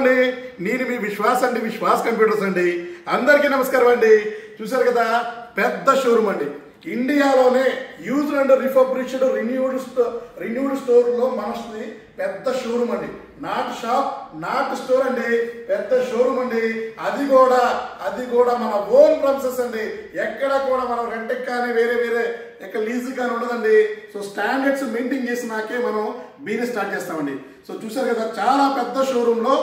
అండి, నేను మీ విశ్వాస్ అండి, విశ్వాస్ కంప్యూటర్స్ అండి. అందరికీ నమస్కారం అండి. చూసారు కదా, పెద్ద షోరూమ్ అండి. ఇండియాలోనే యూజ్డ్ అండ్ రిఫర్బిష్డ్ రిన్యూడ్ స్టోర్లో మనది పెద్ద షోరూమ్ అండి. నాట్ షాప్, నాట్ స్టోర్ అండి, పెద్ద షోరూమ్ అండి. అది కూడా మన ఓన్ ప్రెమిసెస్ అండి. ఎక్కడ కూడా మనం రెంట్కి కానీ వేరే ఎక్కడ లీజ్ కానీ ఉండదండి. సో స్టాండర్డ్స్ మెయింటైన్ చేసినాకే మనం బిజినెస్ స్టార్ట్ చేస్తామండి. సో చూసారు కదా, చాలా పెద్ద షోరూమ్ లో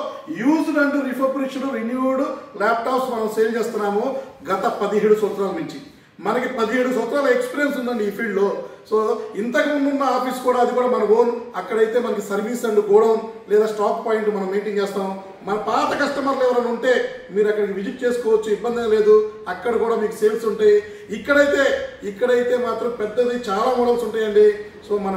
used and refurbished renewed laptops మనం సేల్ చేస్తున్నాము. గత 17 సంవత్సరాల నుంచి మనకి 17 సంవత్సరాల ఎక్స్పీరియన్స్ ఉందండి ఈ ఫీల్డ్ లో. సో ఇంతకు ముందు ఉన్న ఆఫీస్ కూడా, అది కూడా మన ఓన్. అక్కడైతే మనకి సర్వీస్ అండ్ గోడౌన్ లేదా స్టాక్ పాయింట్ మనం మెయింటైన్ చేస్తాం. మన పాత కస్టమర్లు ఎవరైనా ఉంటే మీరు అక్కడికి విజిట్ చేసుకోవచ్చు, ఇబ్బంది లేదు. అక్కడ కూడా మీకు సేల్స్ ఉంటాయి. ఇక్కడైతే మాత్రం పెద్దది చాలా మోడల్స్ ఉంటాయండి. సో మన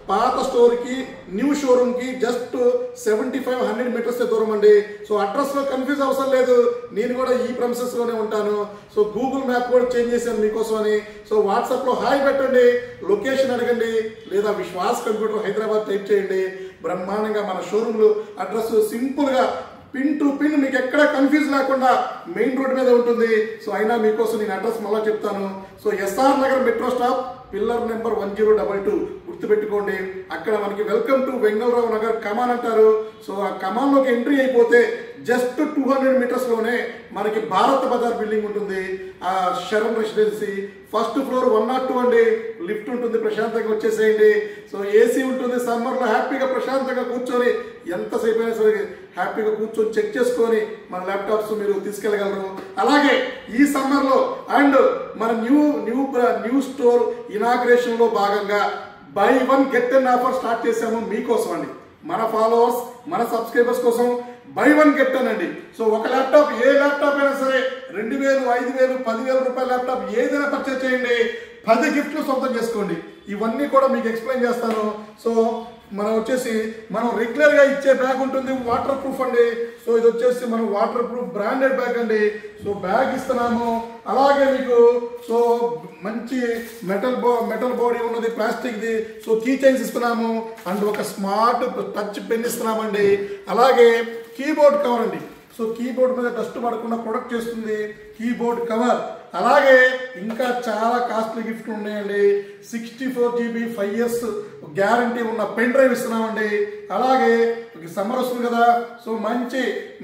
పాత స్టోర్ కి న్యూ షోరూమ్ కి జస్ట్ 75-100 మీటర్స్ దూరం అండి. సో అడ్రస్ లో కన్ఫ్యూజ్ అవసరం లేదు. నేను కూడా ఈ ప్రెమిసెస్ లోనే ఉంటాను. సో గూగుల్ మ్యాప్ కూడా చేంజ్ చేశాను మీకోసం అని. సో వాట్సాప్ లో హాయ్ పెట్టండి, లొకేషన్ అడగండి, లేదా విశ్వాస్ కంప్యూటర్ హైదరాబాద్ టైప్ చేయండి. బ్రహ్మాండంగా మన షోరూమ్ అడ్రస్ సింపుల్ గా పిన్ టు పిన్ మీకు ఎక్కడ కన్ఫ్యూజ్ లేకుండా మెయిన్ రోడ్ మీద ఉంటుంది. సో అయినా మీకోసం నేను అడ్రస్ మళ్ళీ చెప్తాను. So SR Nagar metro stop, pillar number 1022 గుర్తుపెట్టుకోండి. అక్కడ మనకి వెల్కమ్ టు వెంగళరావు నగర్ కమాన్ అంటారు. సో ఆ కమాన్ లోకి ఎంట్రీ అయిపోతే జస్ట్ 200 మీటర్స్ లోనే మనకి భారత్ బజార్ బిల్డింగ్ ఉంటుంది. ఆ శరణ్ రెసిడెన్సీ ఫస్ట్ ఫ్లోర్ 102 అండి. లిఫ్ట్ ఉంటుంది, ప్రశాంతంగా వచ్చేసేయండి. సో ఏసీ ఉంటుంది. సమ్మర్ లో హ్యాపీగా ప్రశాంతంగా కూర్చొని ఎంతసేపు అయినా సరే హ్యాపీగా కూర్చొని చెక్ చేసుకొని మన ల్యాప్టాప్స్ మీరు తీసుకెళ్ళగలరు. అలాగే ఈ సమ్మర్ లో అండ్ మన న్యూ స్టోర్ ఇనాగ్రేషన్ లో భాగంగా బై 1 గెట్ 10 ఆఫర్ స్టార్ట్ చేసాము మీకోసం అండి. మన ఫాలోవర్స్, మన సబ్స్క్రైబర్స్ కోసం బై 1 గెట్ 10 అండి. సో ఒక ల్యాప్టాప్, ఏ ల్యాప్టాప్ అయినా సరే 2000, 5000, 10,000 రూపాయల ల్యాప్టాప్ ఏదైనా పర్చేజ్ చేయండి, 10 గిఫ్ట్లు సొంతం చేసుకోండి. ఇవన్నీ కూడా మీకు ఎక్స్ప్లెయిన్ చేస్తాను. సో మనం రెగ్యులర్ గా ఇచ్చే బ్యాగ్ ఉంటుంది, వాటర్ ప్రూఫ్ అండి. సో ఇది వచ్చేసి మనం వాటర్ ప్రూఫ్ బ్రాండెడ్ బ్యాగ్ అండి. సో బ్యాగ్ ఇస్తున్నాము. అలాగే మీకు సో మంచి మెటల్ బాడీ ఉన్నది, ప్లాస్టిక్ ది. సో కీ చైన్స్ ఇస్తున్నాము అండ్ ఒక స్మార్ట్ టచ్ పెన్ ఇస్తున్నామండి. అలాగే కీబోర్డ్ కవర్ అండి. సో కీబోర్డ్ మీద డస్ట్ పడకుండా ప్రొటెక్ట్ చేస్తుంది కీబోర్డ్ కవర్. అలాగే ఇంకా చాలా కాస్ట్లీ గిఫ్ట్ ఉన్నాయండి. 64 GB 5 years గ్యారంటీ ఉన్న పెన్ డ్రైవ్ ఇస్తున్నామండి. అలాగే సమ్మర్ వస్తుంది కదా, సో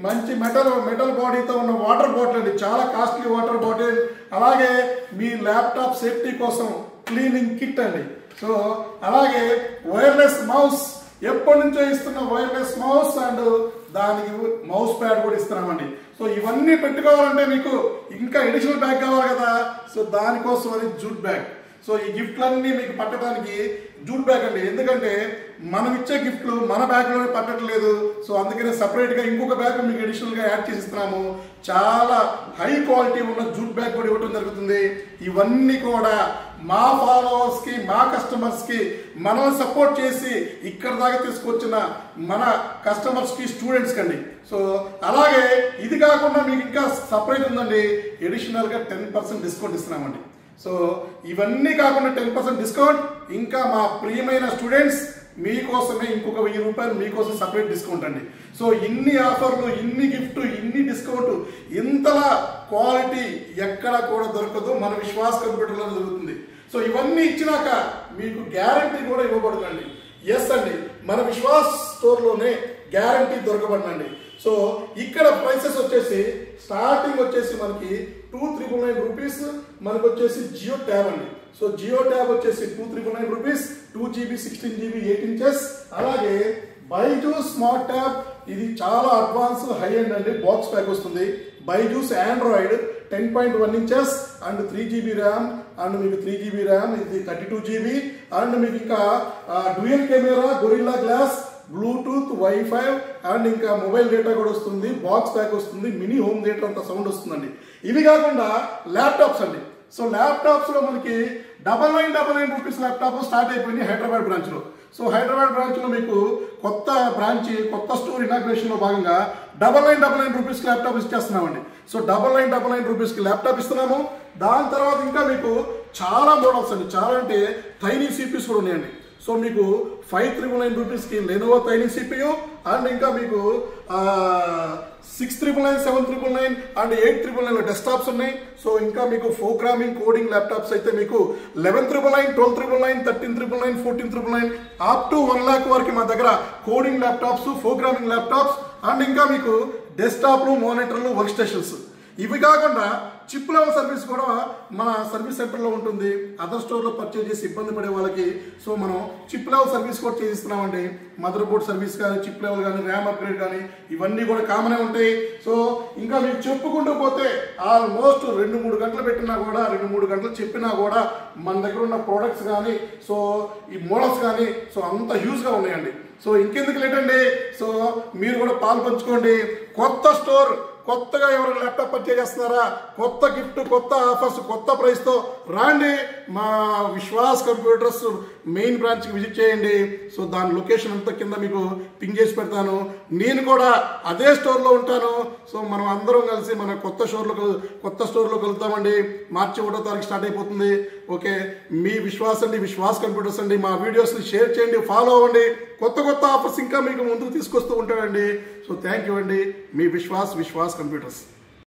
మంచి మెటల్ బాడీతో ఉన్న వాటర్ బాటిల్ అండి, చాలా కాస్ట్లీ వాటర్ బాటిల్. అలాగే మీ ల్యాప్టాప్ సేఫ్టీ కోసం క్లీనింగ్ కిట్ అండి. సో అలాగే వైర్లెస్ మౌస్, ఎప్పటి నుంచో ఇస్తున్న వైర్లెస్ మౌస్ అండ్ దానికి మౌస్ ప్యాడ్ కూడా ఇస్తున్నామండి. సో ఇవన్నీ పెట్టుకోవాలంటే మీకు ఇంకా ఎడిషనల్ బ్యాగ్ కావాలి కదా, సో దానికోసం అది జూట్ బ్యాగ్. సో ఈ గిఫ్ట్లన్నీ మీకు పట్టడానికి జూట్ బ్యాగ్ అండి. ఎందుకంటే మనం ఇచ్చే గిఫ్ట్లు మన బ్యాగ్లోనే పట్టట్లేదు. సో అందుకనే సపరేట్గా ఇంకొక బ్యాగ్ మీకు అడిషనల్గా యాడ్ చేసి ఇస్తున్నాము. చాలా హై క్వాలిటీ ఉన్న జూట్ బ్యాగ్ కూడా ఇవ్వడం జరుగుతుంది. ఇవన్నీ కూడా మా ఫాలోవర్స్కి, మా కస్టమర్స్కి, మనల్ని సపోర్ట్ చేసి ఇక్కడ దాకా తీసుకొచ్చిన మన కస్టమర్స్కి, స్టూడెంట్స్కి అండి. సో అలాగే ఇది కాకుండా మీకు ఇంకా సపరేట్ ఉందండి, అడిషనల్గా 10% డిస్కౌంట్ ఇస్తున్నామండి. సో ఇవన్నీ కాకుండా 10% డిస్కౌంట్, ఇంకా మా ప్రియమైన స్టూడెంట్స్ మీకోసమే ఇంకొక 1000 రూపాయలు మీకోసం సపరేట్ డిస్కౌంట్ అండి. సో ఇన్ని ఆఫర్లు, ఇన్ని గిఫ్ట్, ఇన్ని డిస్కౌంట్, ఇంతలా క్వాలిటీ ఎక్కడ కూడా దొరకదు, మన విశ్వాస్ కంప్యూటర్లో దొరుకుతుంది. సో ఇవన్నీ ఇచ్చినాక మీకు గ్యారంటీ కూడా ఇవ్వబడుతుంది. ఎస్ అండి, మన విశ్వాస్ స్టోర్లోనే గ్యారంటీ దొరకబడినండి. సో ఇక్కడ ప్రైసెస్ వచ్చేసి స్టార్టింగ్ వచ్చేసి మనకి 2,399 రూపీస్. మనకు వచ్చేసి జియో ట్యాబ్ అండి. సో జియో ట్యాబ్ వచ్చేసి 2,399 రూపీస్, 2 GB 16 GB 8 inches. అలాగే బైజూస్ స్మార్ట్ ట్యాబ్, ఇది చాలా అడ్వాన్స్ హై ఎండ్ అండి, బాక్స్ ప్యాక్ వస్తుంది. Byju's Android 10.1 inches and 3 GB RAM and మీకు 3 GB ర్యామ్, ఇది 32 GB అండ్ మీకు ఇంకా dual camera, Gorilla Glass, Bluetooth, wifi and ఇంకా మొబైల్ డేటా కూడా వస్తుంది. బాక్స్ ప్యాక్ వస్తుంది, మినీ హోమ్ థియేటర్ అంత సౌండ్ వస్తుందండి. ఇవి కాకుండా ల్యాప్టాప్స్ అండి. సో ల్యాప్టాప్స్ లో మనకి 9999 రూపీస్ ల్యాప్టాప్ స్టార్ట్ అయిపోయింది హైదరాబాద్ బ్రాంచ్ లో. సో హైదరాబాద్ బ్రాంచ్ లో మీకు కొత్త స్టోర్ ఇనాగ్రేషన్ లో భాగంగా 9999 రూపీస్ ల్యాప్టాప్ ఇచ్చేస్తున్నామండి. సో 9999 రూపీస్ కి ల్యాప్టాప్ ఇస్తున్నాము. దాని తర్వాత ఇంకా మీకు చాలా మోడల్స్ అండి, చాలా అంటే టైనీ సిపిస్ కూడా ఉన్నాయండి. సో మీకు 5,999 రూపీస్కి లెనోవో థైనింగ్ CPU అండ్ ఇంకా మీకు 6,999, 7,999 అండ్ 8,999 డెస్క్టాప్స్ ఉన్నాయి. సో ఇంకా మీకు ప్రోగ్రామింగ్ కోడింగ్ ల్యాప్టాప్స్ అయితే మీకు 11,999, 12,999, 13,999, 14,999 అప్ టు 1 lakh వరకు మా దగ్గర coding laptops, programming laptops and ఇంకా మీకు డెస్క్టాప్లు, మానిటర్లు, వర్క్ స్టేషన్స్. ఇవి కాకుండా చిప్ లెవెల్ సర్వీస్ కూడా మన సర్వీస్ సెంటర్లో ఉంటుంది. అదర్ స్టోర్లో పర్చేజ్ చేసి ఇబ్బంది పడే వాళ్ళకి సో మనం చిప్ లెవెల్ సర్వీస్ కూడా చేయిస్తున్నామండి. మదర్ బోర్డ్ సర్వీస్ కానీ, చిప్ లెవెల్ కానీ, ర్యామ్ అప్గ్రేడ్ కానీ ఇవన్నీ కూడా కామనే ఉంటాయి. సో ఇంకా మీకు చెప్పుకుంటూ పోతే ఆల్మోస్ట్ 2-3 గంటలు పెట్టినా కూడా, 2-3 గంటలు చెప్పినా కూడా మన దగ్గర ఉన్న ప్రోడక్ట్స్ కానీ, సో ఈ మోడల్స్ కానీ సో అంత హ్యూజ్గా ఉన్నాయండి. సో ఇంకెందుకు లేటండి, సో మీరు కూడా పాలు పంచుకోండి. కొత్త స్టోర్, కొత్తగా ఎవరైనా ల్యాప్టాప్ పర్చేజ్ చేస్తున్నారా, కొత్త గిఫ్ట్, కొత్త ఆఫర్స్, కొత్త ప్రైస్తో రాండి. మా విశ్వాస్ కంప్యూటర్స్ మెయిన్ బ్రాంచ్కి విజిట్ చేయండి. సో దాని లొకేషన్ అంతా కింద మీకు పింగ్ చేసి పెడతాను. నేను కూడా అదే స్టోర్లో ఉంటాను. సో మనం అందరం కలిసి మన కొత్త స్టోర్లో కలుద్దామండి. మార్చి 1వ తారీఖు స్టార్ట్ అయిపోతుంది. ఓకే, మీ విశ్వాస్ అండి, విశ్వాస్ కంప్యూటర్స్ అండి. మా వీడియోస్ని షేర్ చేయండి, ఫాలో అవ్వండి. కొత్త ఆఫర్స్ ఇంకా మీకు ముందుకు తీసుకొస్తూ ఉంటాడండి. సో థ్యాంక్ యూ అండి. మీ విశ్వాస్ కంప్యూటర్స్.